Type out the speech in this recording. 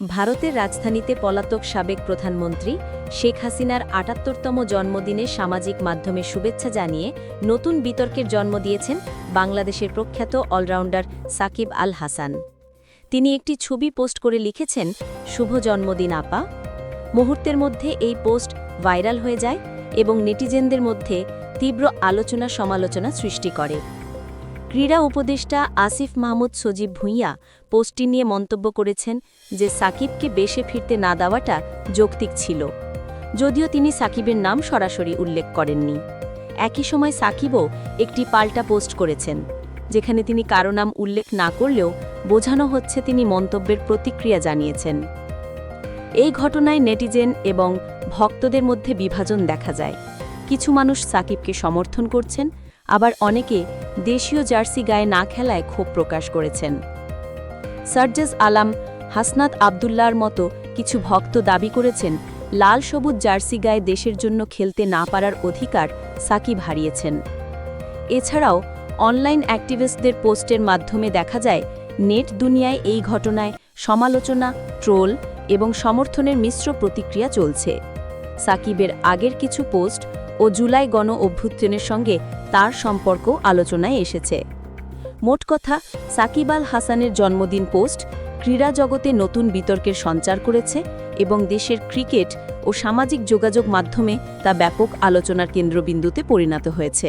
ভারতের রাজধানীতে পলাতক সাবেক প্রধানমন্ত্রী শেখ হাসিনার ৭৮তম জন্মদিনে সামাজিক মাধ্যমে শুভেচ্ছা জানিয়ে নতুন বিতর্কের জন্ম দিয়েছেন বাংলাদেশের প্রখ্যাত অলরাউন্ডার সাকিব আল হাসান। তিনি একটি ছবি পোস্ট করে লিখেছেন, শুভ জন্মদিন আপা। মুহূর্তের মধ্যে এই পোস্ট ভাইরাল হয়ে যায় এবং নেটিজেনদের মধ্যে তীব্র আলোচনা সমালোচনা সৃষ্টি করে। ক্রীড়া উপদেষ্টা আসিফ মাহমুদ সজীব ভুঁইয়া পোস্টটি নিয়ে মন্তব্য করেছেন যে সাকিবকে বেশে ফিরতে না দেওয়াটা যৌক্তিক ছিল, যদিও তিনি সাকিবের নাম সরাসরি উল্লেখ করেননি। একই সময় সাকিবও একটি পাল্টা পোস্ট করেছেন, যেখানে তিনি কারো নাম উল্লেখ না করলেও বোঝানো হচ্ছে তিনি মন্তব্যের প্রতিক্রিয়া জানিয়েছেন। এই ঘটনায় নেটিজেন এবং ভক্তদের মধ্যে বিভাজন দেখা যায়। কিছু মানুষ সাকিবকে সমর্থন করছেন, আবার অনেকে দেশীয় জার্সি গায়ে না খেলায় ক্ষোভ প্রকাশ করেছেন। সার্জেস আলাম, হাসনাত আবদুল্লাহর মতো কিছু ভক্ত দাবি করেছেন, লাল সবুজ জার্সি গায়ে দেশের জন্য খেলতে না পারার অধিকার সাকিব হারিয়েছেন। এছাড়াও অনলাইন অ্যাক্টিভিস্টদের পোস্টের মাধ্যমে দেখা যায় নেট দুনিয়ায় এই ঘটনায় সমালোচনা, ট্রোল এবং সমর্থনের মিশ্র প্রতিক্রিয়া চলছে। সাকিবের আগের কিছু পোস্ট ও জুলাই গণ অভ্যুত্থানের সঙ্গে তার সম্পর্ক আলোচনায় এসেছে। মোট কথা, সাকিব আল হাসানের জন্মদিন পোস্ট ক্রীড়া জগতে নতুন বিতর্কের সঞ্চার করেছে এবং দেশের ক্রিকেট ও সামাজিক যোগাযোগ মাধ্যমে তা ব্যাপক আলোচনার কেন্দ্রবিন্দুতে পরিণত হয়েছে।